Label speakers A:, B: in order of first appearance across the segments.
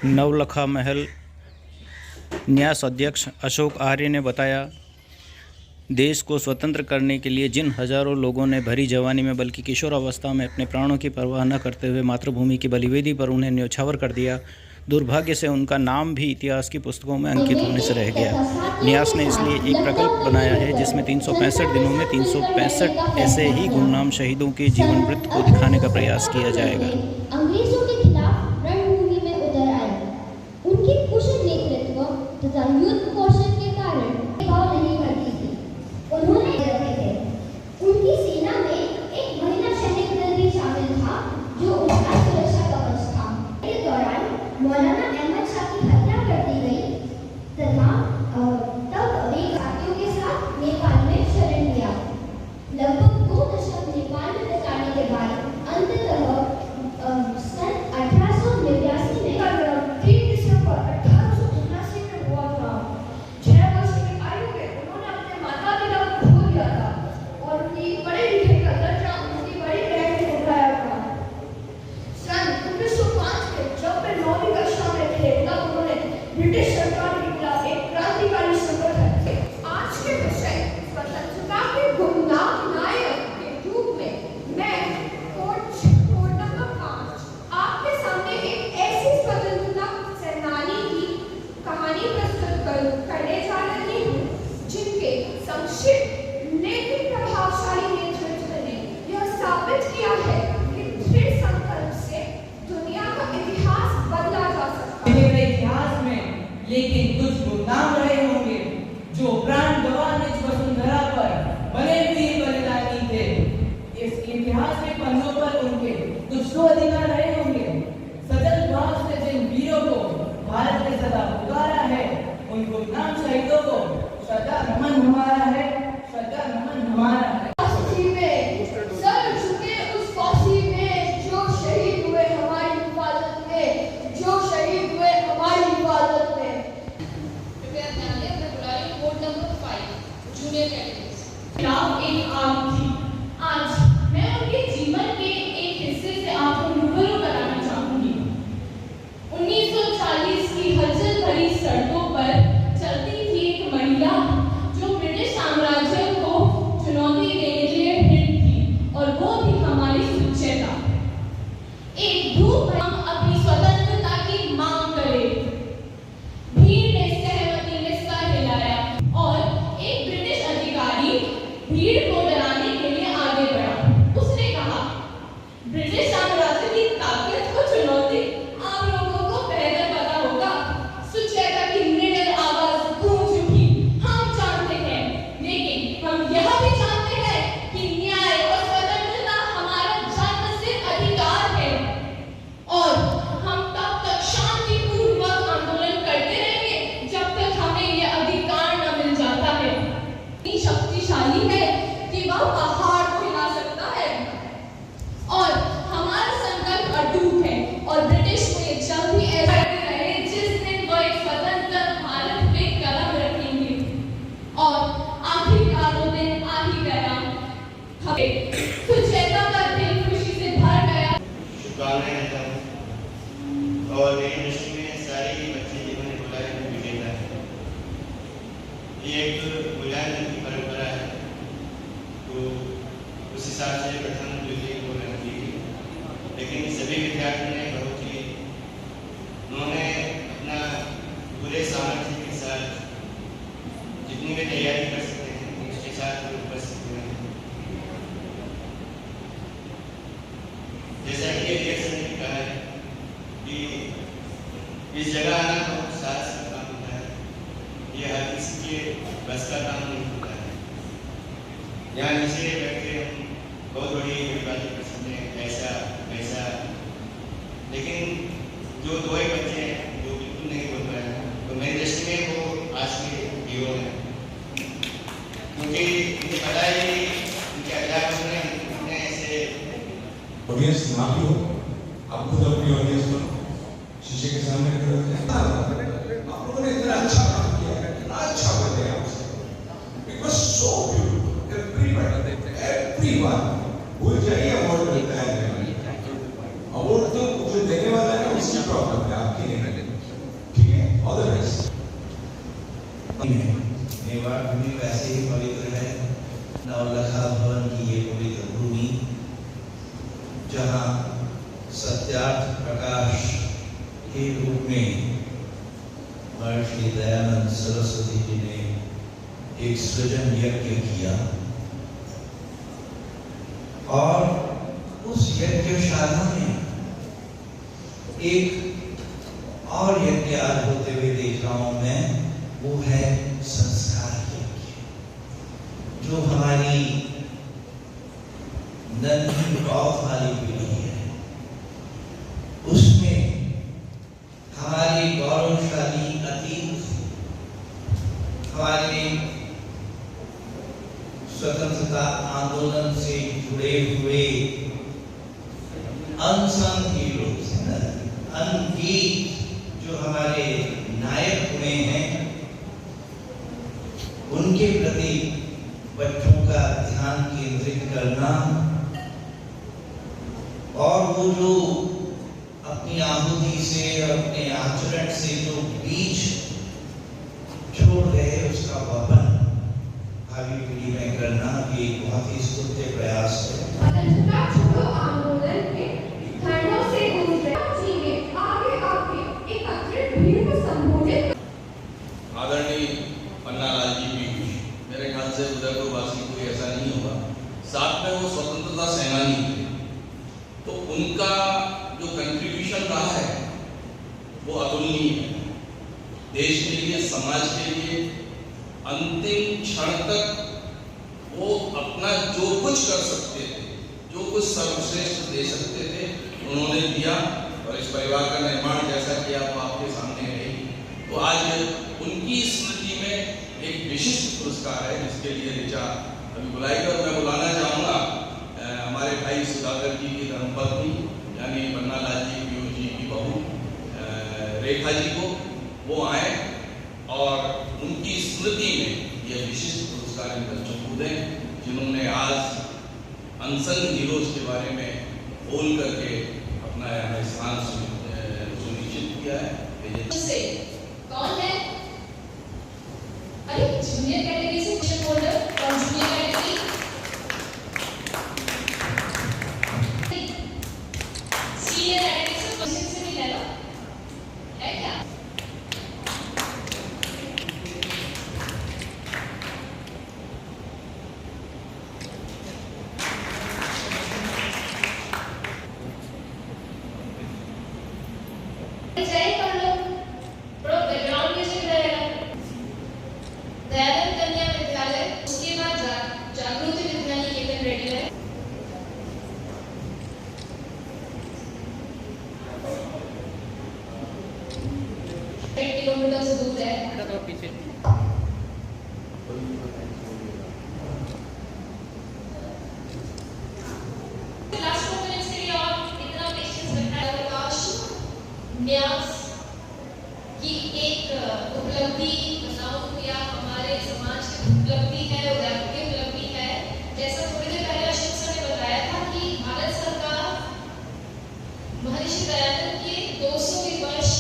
A: नवलखा महल न्यास अध्यक्ष अशोक आर्य ने बताया, देश को स्वतंत्र करने के लिए जिन हजारों लोगों ने भरी जवानी में बल्कि किशोरावस्था में अपने प्राणों की परवाह न करते हुए मातृभूमि की बलिवेदी पर उन्हें न्यौछावर कर दिया, दुर्भाग्य से उनका नाम भी इतिहास की पुस्तकों में अंकित होने से रह गया। न्यास ने इसलिए एक प्रकल्प बनाया है जिसमें 365 दिनों में 365 ऐसे ही गुमनाम शहीदों के जीवन वृत्त को दिखाने का प्रयास किया जाएगा।
B: अंग्रेजों के खिलाफ रणभूमि में उतर आए। उनके कुशल नेतृत्व तथा युद्ध कौशल के कारण भाव नहीं करती थी। उन्होंने रखे थे। उनकी सेना में एक महिला सैनिक दल भी शामिल था जो उनका सुरक्षा कवच था। इस दौरान मौलाना अहमद शाह की हत्या कर दी गई तथा तब वे साथियों के साथ नेपाल में शरण लिया। लगभग 2 दशक नेपाल में बिताने के बाद अंततः सन 1889 में 3 दिसंबर 1889 में हुआ था। 6 वर्ष की आयु में उन्होंने अपने माता पिता को खो दिया था और उनकी पढ़े लिखे का दर्जा उनकी बड़ी बहन ने उठाया था। सन 1905 में जब वे 9वीं कक्षा में थे तब उन्होंने ब्रिटिश सरकार के खिलाफ एक क्रांतिकारी संगठन आज के विषय स्वतंत्रता के गुमनाम नायक के रूप में मैं कोट नंबर 5 आपके सामने एक ऐसी स्वतंत्रता सेनानी की कहानी प्रस्तुत करने जा रही हूँ जिनके संक्षिप्त लेकिन प्रभावशाली नेतृत्व ने यह साबित किया है कि दृढ़ संकल्प से दुनिया का इतिहास बदला जा सकता है।
C: इतिहास में लेकिन कुछ गुमनाम रहे होंगे जो प्राण गंवाने इस वसुंधरा पर बने हुए बलिदानी थे। इस इतिहास के पन्नों पर उनके कुछ तो अधिकार रहे होंगे। सजल भाव से जिन वीरों को भारत ने सदा पुकारा है, उन गुमनाम शहीदों को श्रद्धा नमन हमारा है, श्रद्धा नमन हमारा है।
B: सर झुके उस फांसी में जो शहीद हुए हमारी हिफाजत में, जो शहीद हुए हमारी हिफाजत में।
D: कृपया ध्यान दें, मैं बुला रही हूं कोड नंबर 5 जूनियर कैटेगरीज।
E: खिलाफ एक आग थी। आज मैं उनके जीवन के एक हिस्से से आपको रूबरू कराना चाहूंगी। 1940 की हलचल भरी सड़कों पर चलती थी एक महिला जो ब्रिटिश साम्राज्य को चुनौती देने के लिए भिड़ी थी और वो थी हमारी सुचेता। एक धूप हम अपनी स्वतंत्रता की मांग करें। भीड़ ने सहमति में सर हिलाया और एक ब्रिटिश अधिकारी भीड़ को डराने के लिए आगे बढ़ा। उसने कहा, ब्रिटिश साम्राज्य की ताकत को चुनौती आप लोगों को बेहतर पता होगा। सुचेता की निडर आवाज गूंज उठी। हम जानते हैं, लेकिन हम यह भी जानते हैं कि न्याय और स्वतंत्रता हमारा जन्मसिद्ध अधिकार है और हम तब तक शांतिपूर्वक आंदोलन करते रहेंगे जब तक हमें यह अधिकार न मिल जाता है। इतनी शक्तिशाली है कि वह पहाड़ को हिला सकता है और हमारा संकल्प अटूट है और ब्रिटिश को ये जल्द ही ऐसा करते रहे जिस दिन वो एक स्वतंत्र भारत पे कदम रखेंगे। और आखिरकार वो दिन आ ही गया। सुचेता का दिल खुशी से भर गया।
F: शुभकामनाएं देता हूँ और मेरी दृष्टि में सारे ही बच्चे जिन्होंने बोला है वो विजेता है। ये एक मूल्यांकन की परंपरा है, तो उस हिसाब से प्रथम द्वितीय को रखी गई, लेकिन सभी विद्यार्थियों ने बहुत ही उन्होंने अपना पूरे सामर्थ्य के साथ जितनी भी तैयारी कर सकते हैं उसके साथ उपस्थित हुए हैं। जैसा कि रिएक्शन ने कहा है कि इस जगह आना बहुत साहस का काम होता है, ये हर किसी के बस का काम नहीं होता है। यहाँ नीचे बैठे हम बहुत बड़ी बातें कर सकते हैं, ऐसा वैसा, लेकिन जो 2 ही बच्चे हैं जो बिल्कुल नहीं बोल रहे हैं, तो मेरी दृष्टि में वो आज के हीरो हैं, क्योंकि मुझे पता है कि उनके अध्यापक ने उन्हें ऐसे
G: ऑडियंस ना भी हो, आप खुद अपनी ऑडियंस को शीशे के सामने खड़े होते हैं। आप लोगों ने इतना अच्छा काम किया है, इतना अच्छा बने आपसे। It was so beautiful. Everyone भूल जाइए अवार्ड मिलता है। अवार्ड तो जो देने वाला है उसकी प्रॉब्लम है, आपकी नहीं। All the best.
H: मेवाड़ भूमि वैसे ही पवित्र है, नवलखा भवन की ये पवित्र भूमि जहाँ सत्यार्थ प्रकाश के रूप में महर्षि दयानंद सरस्वती जी ने एक सृजन यज्ञ किया और उस यज्ञशाला में एक और यज्ञ आज होते हुए देख रहा हूं मैं, वो है संस्कार यज्ञ, जो हमारी नन्ही बौद्ध वाली पीढ़ी है, उसमें हमारी गौरवशाली अतीत, हमारे स्वतंत्रता आंदोलन से जुड़े हुए अनसंग हीरोज, अनगीत जो हमारे नायक हुए हैं, उनके प्रति बच्चों का ध्यान केंद्रित करना और वो जो अपनी आहुति से और अपने आचरण से जो बीज छोड़ रहे उसका वपन भावी पीढ़ी में करना भी एक बहुत ही स्तुत्य प्रयास है।
E: स्वतंत्रता छोड़ो आंदोलन के खंडों से गुजरे जीवे आगे आके एकत्रित भीड़ को संबोधित।
I: आदरणीय पन्नालाल जी भी, मेरे ख्याल से उदयपुर वासी कोई ऐसा नहीं होगा, साथ में वो स्वतंत्रता सेनानी थे, तो उनका जो कंट्रीब्यूशन रहा है वो अतुलनीय है। देश के लिए, समाज के लिए अंतिम क्षण तक वो अपना जो कुछ कर सकते थे, जो कुछ सर्वश्रेष्ठ दे सकते थे, उन्होंने दिया और इस परिवार का निर्माण जैसा कि आप आपके सामने है। तो आज उनकी स्मृति में एक विशिष्ट पुरस्कार है जिसके लिए ऋचा अभी बुलाई, और मैं बुलाना चाहूँगा हमारे भाई सुधाकर जी की धर्मपत्नी यानी पन्नालाल जी की बहू रेखा जी को, वो आए और उनकी स्मृति में यह विशिष्ट पुरस्कार इन बच्चों को दें जिन्होंने आज अनसंग हीरोज के बारे में बोल करके अपना यहाँ स्थान सुनिश्चित किया है।
D: कौन है? अरे जूनियर कैटेगरी से क्वेश्चन होल्डर और जूनियर कैटेगरी सीनियर कैटेगरी से क्वेश्चन से भी ले लो, है क्या? दयानंद कन्या विद्यालय, उसके बाद जागृति विद्या निकेतन रेडी है। 8 किलोमीटर से दूर है। लास्ट 2 मिनट्स के लिए और इतना पेशेंस रखना है। प्रकाश न्यास की एक उपलब्धि बताऊं या हमारे समाज की उपलब्धि है, उदयपुर की उपलब्धि है। जैसा थोड़ी देर पहले अशोक सर ने बताया था कि भारत सरकार महर्षि दयानंद के 200वें वर्ष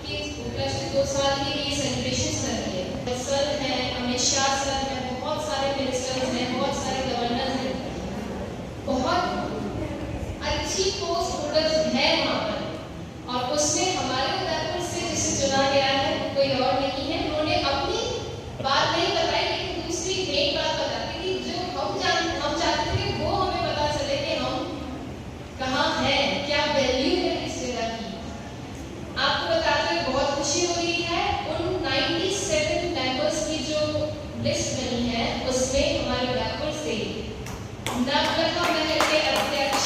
D: के उपलक्ष्य 2 साल के लिए सेलिब्रेशन कर रही है। सर हैं, अमित शाह सर हैं, बहुत सारे मिनिस्टर्स हैं, बहुत सारे गवर्नर्स हैं, बहुत अच्छी पोस्ट होल्डर्स हैं वहाँ पर, और उसमें हमारे उदयपुर से जिसे चुना गया है कोई और नहीं है। उन्होंने अपनी बात नहीं बताई, लेकिन दूसरी एक बात बताती थी जो हम चाहते थे वो हमें पता चले कि हम कहाँ हैं, क्या वैल्यू है इस जगह की। आपको बताते हुए बहुत खुशी हो रही है, उन 97 मेंबर्स की जो लिस्ट बनी है उसमें हमारे उदयपुर से नवलखा महल के अध्यक्ष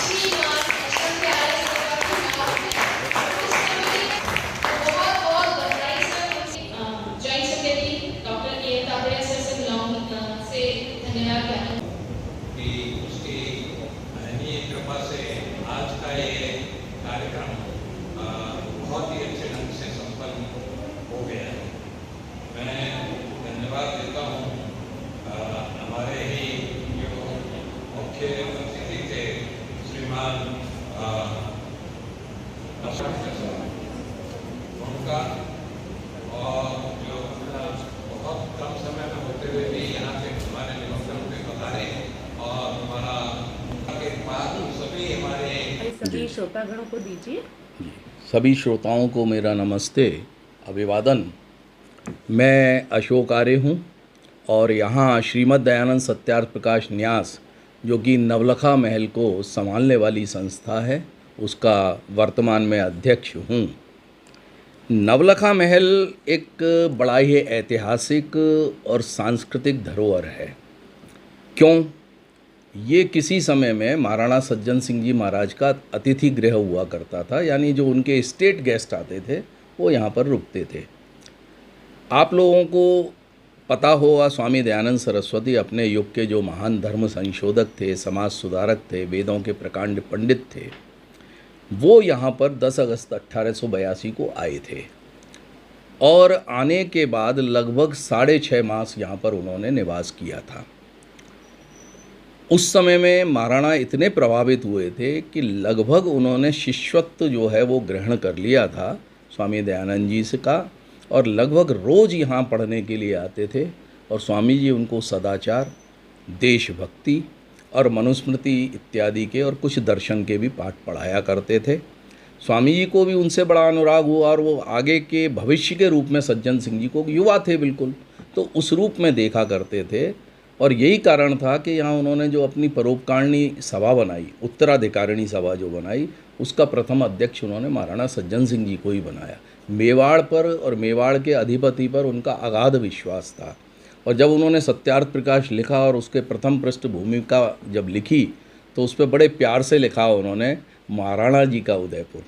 D: श्रीमान अशोक आर्य सर का नाम बहुत बधाई सर। जॉइंट सेक्रेटरी डॉक्टर के ताबड़िया सर से धन्यवाद कहना
G: कि उसकी महनीय कृपा से आज का ये कार्यक्रम बहुत ही अच्छे ढंग से संपन्न हो गया है। मैं धन्यवाद देता हूँ हमारे ही जो मुख्य अतिथि थे श्रीमान उनका और जो बहुत कम समय में होते हुए भी यहाँ से हमारे निमंत्रण पे पधारे और हमारा के बाद सभी हमारे
J: सभी श्रोतागणों को दीजिए।
I: सभी श्रोताओं को मेरा नमस्ते, अभिवादन। मैं अशोक आर्य हूँ और यहाँ श्रीमद् दयानंद सत्यार्थ प्रकाश न्यास, जो कि नवलखा महल को संभालने वाली संस्था है, उसका वर्तमान में अध्यक्ष हूँ। नवलखा महल एक बड़ा ही ऐतिहासिक और सांस्कृतिक धरोहर है। क्यों? ये किसी समय में महाराणा सज्जन सिंह जी महाराज का अतिथि गृह हुआ करता था, यानी जो उनके स्टेट गेस्ट आते थे वो यहाँ पर रुकते थे। आप लोगों को पता होगा, स्वामी दयानंद सरस्वती अपने युग के जो महान धर्म संशोधक थे, समाज सुधारक थे, वेदों के प्रकांड पंडित थे, वो यहाँ पर 10 अगस्त 1882 को आए थे और आने के बाद लगभग 6.5 मास यहाँ पर उन्होंने निवास किया था। उस समय में महाराणा इतने प्रभावित हुए थे कि लगभग उन्होंने शिष्यत्व जो है वो ग्रहण कर लिया था स्वामी दयानंद जी से का, और लगभग रोज़ यहाँ पढ़ने के लिए आते थे और स्वामी जी उनको सदाचार, देशभक्ति और मनुस्मृति इत्यादि के और कुछ दर्शन के भी पाठ पढ़ाया करते थे। स्वामी जी को भी उनसे बड़ा अनुराग हुआ और वो आगे के भविष्य के रूप में सज्जन सिंह जी को, युवा थे बिल्कुल, तो उस रूप में देखा करते थे। और यही कारण था कि यहाँ उन्होंने जो अपनी परोपकारिणी सभा बनाई, उत्तराधिकारिणी सभा जो बनाई, उसका प्रथम अध्यक्ष उन्होंने महाराणा सज्जन सिंह जी को ही बनाया। मेवाड़ पर और मेवाड़ के अधिपति पर उनका अगाध विश्वास था। और जब उन्होंने सत्यार्थ प्रकाश लिखा और उसके प्रथम पृष्ठभूमि का जब लिखी तो उस पर बड़े प्यार से लिखा उन्होंने, महाराणा जी का उदयपुर।